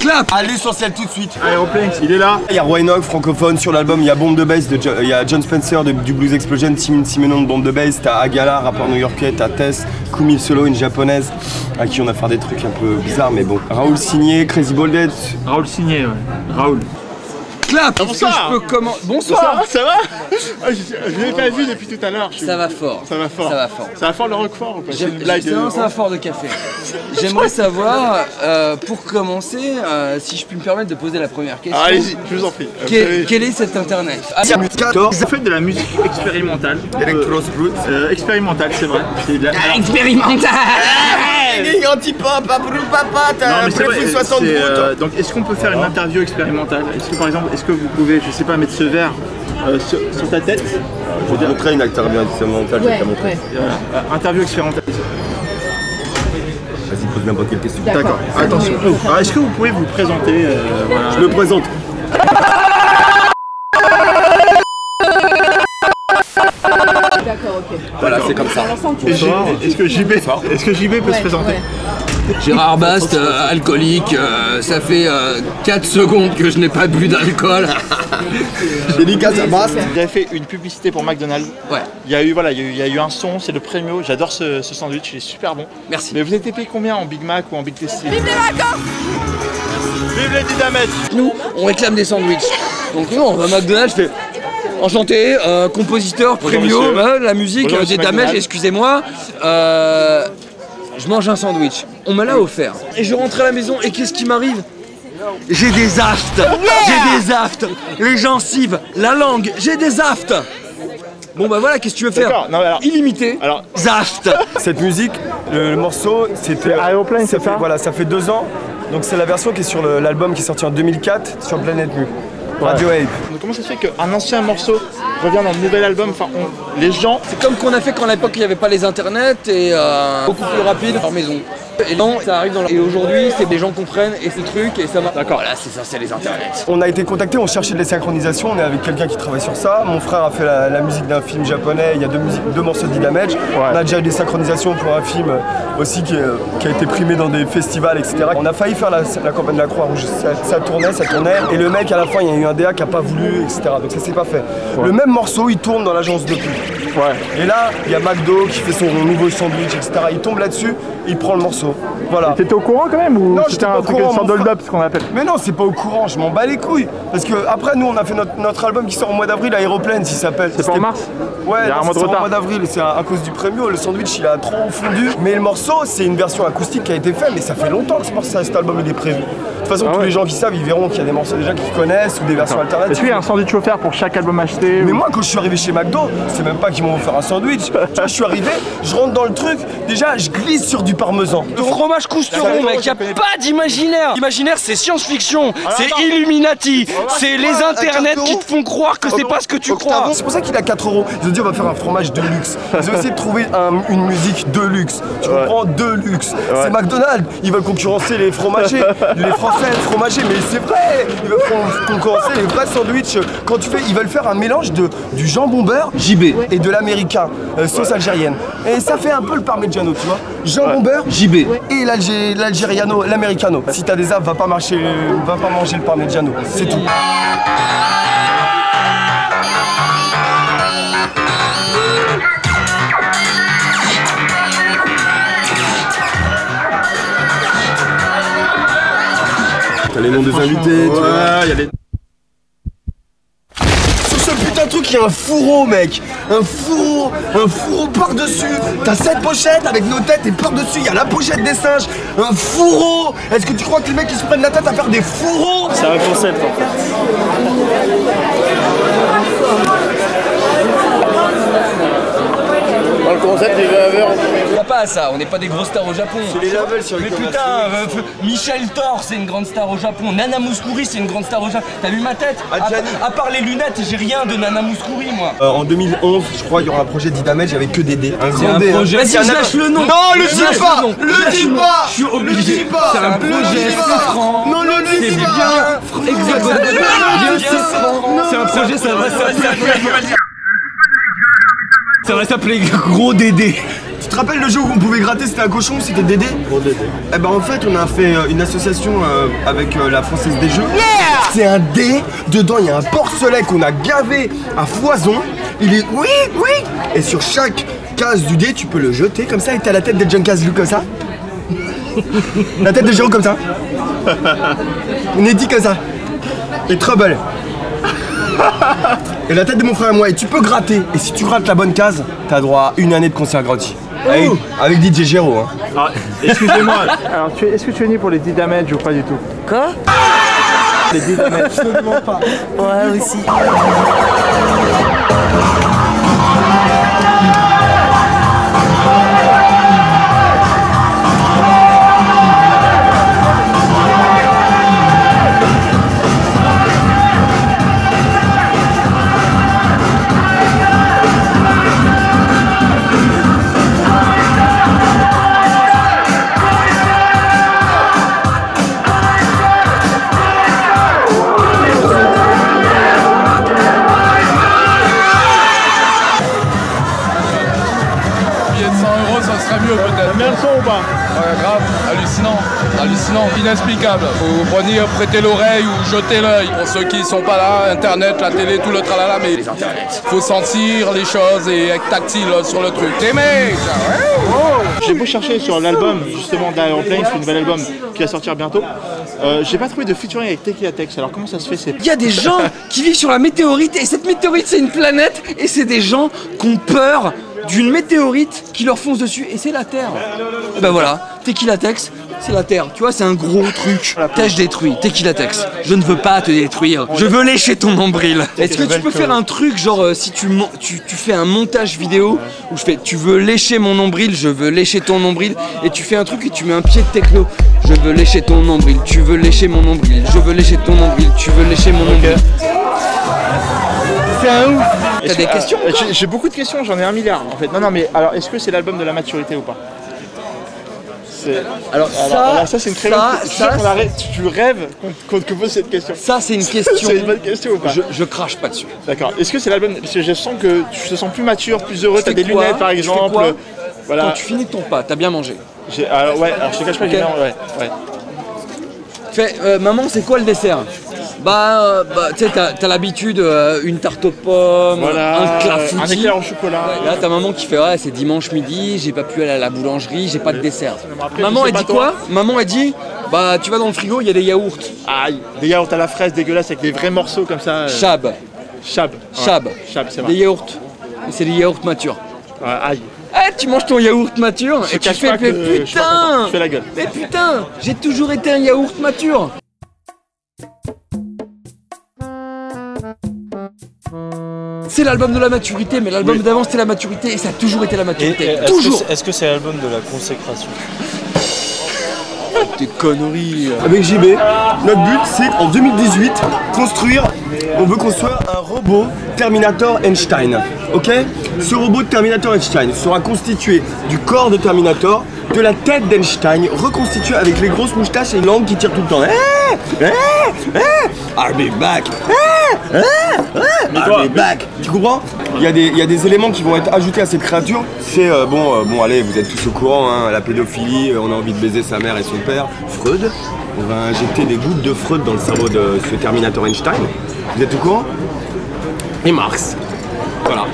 Clap. À l'essentiel tout de suite. Aeroplane, il est là. Il y a Roy francophone sur l'album, il y a Bombe de Bass, il y a John Spencer du Blues Explosion, Tim Simenon de Bombe de Bass, t'as Agala, rappeur new-yorkais, t'as Tess, Kumi Solo, une japonaise, à qui on a fait des trucs un peu bizarres mais bon. Raoul Signé, Crazy Bolded. Raoul Signé, ouais. Raoul. Clap. Bonsoir. Je peux comment... Bonsoir. Ça va? Je l'ai pas vu depuis tout à l'heure. Ça va fort. Ça va fort. Ça va fort. Ça va fort le Roquefort ou pas? C'est une blague. Ça va fort de café. J'aimerais savoir, pour commencer, si je puis me permettre de poser la première question. Allez-y, je vous en prie. Quel est cet internet? Vous faites de la musique expérimentale. Expérimentale, c'est vrai. Expérimental. Anti-pop, papa, t'as un préfet 60 donc est-ce qu'on peut faire une interview expérimentale? Est-ce que par exemple, est-ce que vous pouvez, je sais pas, mettre ce verre sur ta tête? Je vais te montrer une interview expérimentale, je vais te montrer. Interview expérimentale. Vas-y, pose n'importe quelle question. D'accord, attention. Alors, est-ce que vous pouvez vous présenter voilà. Je me présente. D'accord, ok. Voilà, c'est comme ça. Est-ce que JB peut se présenter? Gérard Bast, alcoolique, ça fait 4 secondes que je n'ai pas bu d'alcool. Dédicace à Bast. Vous avez fait une publicité pour McDonald's. Ouais. Il y a eu un son, c'est le Premio. J'adore ce sandwich, il est super bon. Merci. Mais vous êtes payé combien en Big Mac ou en Big Tasty? Vive les vacances! Vive les Dynamètres! Nous, on réclame des sandwichs. Donc nous, on va à McDonald's, je fais... Enchanté, compositeur, premium, la musique, des damage, excusez-moi. Je mange un sandwich. On me l'a offert. Et je rentre à la maison et qu'est-ce qui m'arrive? J'ai des aftes. J'ai des aftes. Les gencives, la langue, j'ai des aftes. Bon bah voilà, qu'est-ce que tu veux faire? Non, alors, illimité. Alors, Zaft. Cette musique, le morceau, c'était Aeroplane, c'est ça? Voilà, ça fait 2 ans. Donc c'est la version qui est sur l'album qui est sorti en 2004 sur Planète Mu. Radiohead. Comment ça se fait qu'un ancien morceau revient dans le nouvel album? Enfin, les gens... C'est comme qu'on a fait quand à l'époque il n'y avait pas les internets et beaucoup plus rapide hors maison. Et non, ça arrive dans la... Et aujourd'hui, c'est des gens comprennent et ces trucs et ça va. D'accord, voilà, c'est ça, c'est les internets. On a été contacté, on cherchait des synchronisations, on est avec quelqu'un qui travaille sur ça. Mon frère a fait la musique d'un film japonais, il y a 2 morceaux de Damage. On a déjà eu des synchronisations pour un film aussi qui a été primé dans des festivals, etc. On a failli faire la campagne de la Croix-Rouge, ça tournait. Et le mec, à la fin, il y a eu un DA qui n'a pas voulu, etc. Donc ça s'est pas fait. Le même morceau, il tourne dans l'agence de pub. Et là, il y a McDo qui fait son nouveau sandwich, etc. Il tombe là-dessus, il prend le morceau. Voilà. T'étais au courant quand même ou non, c'était un truc sans hold-up, ce qu'on appelle? Mais non, c'est pas au courant, je m'en bats les couilles. Parce que après, nous, on a fait notre album qui sort au mois d'avril, Aeroplane, s'il s'appelle. C'est pas en mars? Ouais, il y a un mois de retard. Au mois d'avril, c'est à cause du Premio, le sandwich il a trop fondu. Mais le morceau, c'est une version acoustique qui a été faite, mais ça fait longtemps que cet album il est prévu. De toute façon, tous les gens qui savent, ils verront qu'il y a des morceaux déjà qu'ils connaissent ou des versions alternatives. Est-ce qu'il y a un sandwich offert pour chaque album acheté? Mais moi, quand je suis arrivé chez McDo, c'est même pas qu'ils m'ont offert un sandwich. Tu vois, je suis arrivé, je rentre dans le truc, déjà, je glisse sur du parmesan. Le fromage cousteron, mec, y'a pas d'imaginaire. L'imaginaire, c'est science-fiction, c'est Illuminati, c'est les internets qui te font croire que c'est pas ce que tu crois. C'est pour ça qu'il a 4 €. Ils ont dit on va faire un fromage de luxe. Ils ont essayé de trouver une musique de luxe. Tu comprends? De luxe. C'est McDonald's. Ils veulent concurrencer les fromagers, les Français fromagers, mais c'est vrai. Ils veulent concurrencer les vrais sandwichs. Quand tu fais, ils veulent faire un mélange du jambon beurre JB et de l'américain, sauce algérienne. Et ça fait un peu le parmigiano, tu vois. Jambon beurre JB et l'algériano, l'americano. Si t'as des arbres, va pas manger le parmigiano. C'est tout. T'as les noms des invités, tu vois. Y a les... Sur ce putain de truc, il y a un fourreau, mec. Un fourreau par-dessus. T'as 7 pochettes avec nos têtes et par-dessus, il y a la pochette des singes. Un fourreau. Est-ce que tu crois que les mecs ils se prennent la tête à faire des fourreaux? C'est un concept en fait. Dans le concept des laveurs, on va pas à ça, on n'est pas des grosses stars au Japon. C'est les lavels sur les Mais putain, Michel Thor c'est une grande star au Japon, Nana Mouskouri c'est une grande star au Japon. T'as vu ma tête? À part les lunettes, j'ai rien de Nana Mouskouri moi. En 2011, je crois, il y aura un projet d'Idamage, il y avait que des dés. Un grand dé. Vas-y, je lâche le nom. Non, le dis pas. Le dis pas. Je suis obligé. C'est un projet, c'est franc. Non, le dis pas. C'est un projet, ça va s'appeler. Ça va s'appeler Gros Dédé. Tu te rappelles le jeu où on pouvait gratter, c'était un cochon, c'était Dédé? Gros Dédé. Eh ben en fait on a fait une association avec la Française des Jeux. C'est un dé, dedans il y a un porcelet qu'on a gavé à foison. Il est oui. Et sur chaque case du dé tu peux le jeter comme ça et t'as la tête de John Caslu comme ça. La tête de Jérôme comme ça. Neddy comme ça. Et Trouble. Et la tête de mon frère et moi. Et tu peux gratter. Et si tu grattes la bonne case, t'as droit à 1 année de concert gratuit. Avec DJ Géraud. Hein. Alors, excusez-moi, alors est-ce que tu es venu pour les 10 damage ou pas du tout? Quoi? Les 10 damage. Absolument pas. Ouais, aussi. Combien le son ou pas? Ouais, grave, hallucinant, inexplicable. Faut venir prêter l'oreille ou jeter l'œil. Pour ceux qui sont pas là, internet, la télé, tout le tralala, mais faut sentir les choses et être tactile sur le truc. T'aimer! J'ai beau chercher sur l'album justement d'Aeroplane, c'est un nouvel album qui va sortir bientôt. J'ai pas trouvé de featuring avec Tequila Tex. Alors comment ça se fait? Il y a des gens qui vivent sur la météorite et cette météorite c'est une planète et c'est des gens qui ont peur d'une météorite qui leur fonce dessus et c'est la Terre. Et ben voilà, Tequila Tex, c'est la Terre. Tu vois, c'est un gros truc. T'es détruit, Tequila Tex. Je ne veux pas te détruire. Je veux lécher ton nombril. Est-ce que tu peux faire un truc genre si tu fais un montage vidéo où je fais tu veux lécher mon nombril, je veux lécher ton nombril et tu fais un truc et tu mets un pied de techno. Je veux lécher ton nombril, tu veux lécher mon nombril, je veux lécher ton nombril, tu veux lécher mon nombril. C'est un ouf. T'as des questions? J'ai beaucoup de questions, j'en ai 1 milliard en fait. Non mais alors est-ce que c'est l'album de la maturité ou pas? Alors ça c'est une très bonne question. Tu rêves qu'on te pose cette question. Ça c'est une question. C'est une bonne question ou pas? Je crache pas dessus. D'accord. Est-ce que c'est l'album? Parce que je sens que tu te sens plus mature, plus heureux, t'as des lunettes par exemple. Voilà. Quand tu finis ton pas, t'as bien mangé. Alors je te cache pas, okay. Ouais. Fais, maman, c'est quoi le dessert? Tu sais, t'as l'habitude, une tarte aux pommes, un clafoutis. Un éclair au chocolat. Ouais, là, t'as maman qui fait, ouais, c'est dimanche midi, j'ai pas pu aller à la boulangerie, j'ai pas de dessert. Maman, elle dit quoi? Maman, elle dit, tu vas dans le frigo, il y a des yaourts. Aïe, des yaourts à la fraise dégueulasse avec des vrais morceaux comme ça. Chab, c'est vrai. Des yaourts. Et c'est des yaourts matures. Aïe. Eh, tu manges ton yaourt mature et tu fais, mais putain! Je fais la gueule. Mais putain, j'ai toujours été un yaourt mature. C'est l'album de la maturité, mais l'album d'avant c'était la maturité et ça a toujours été la maturité. Toujours. Est-ce que c'est l'album de la consécration? Des conneries. Avec JB, notre but c'est en 2018 on veut construire un robot Terminator Einstein. Ok? Ce robot de Terminator Einstein sera constitué du corps de Terminator, de la tête d'Einstein, reconstitué avec les grosses moustaches et une langue qui tire tout le temps. I'll be back. I'll be back. Tu comprends? Il y a des éléments qui vont être ajoutés à cette créature. C'est bon allez, vous êtes tous au courant, hein, la pédophilie, on a envie de baiser sa mère et son père. Freud, on va injecter des gouttes de Freud dans le cerveau de ce Terminator Einstein. Vous êtes au courant? Et Marx. Voilà.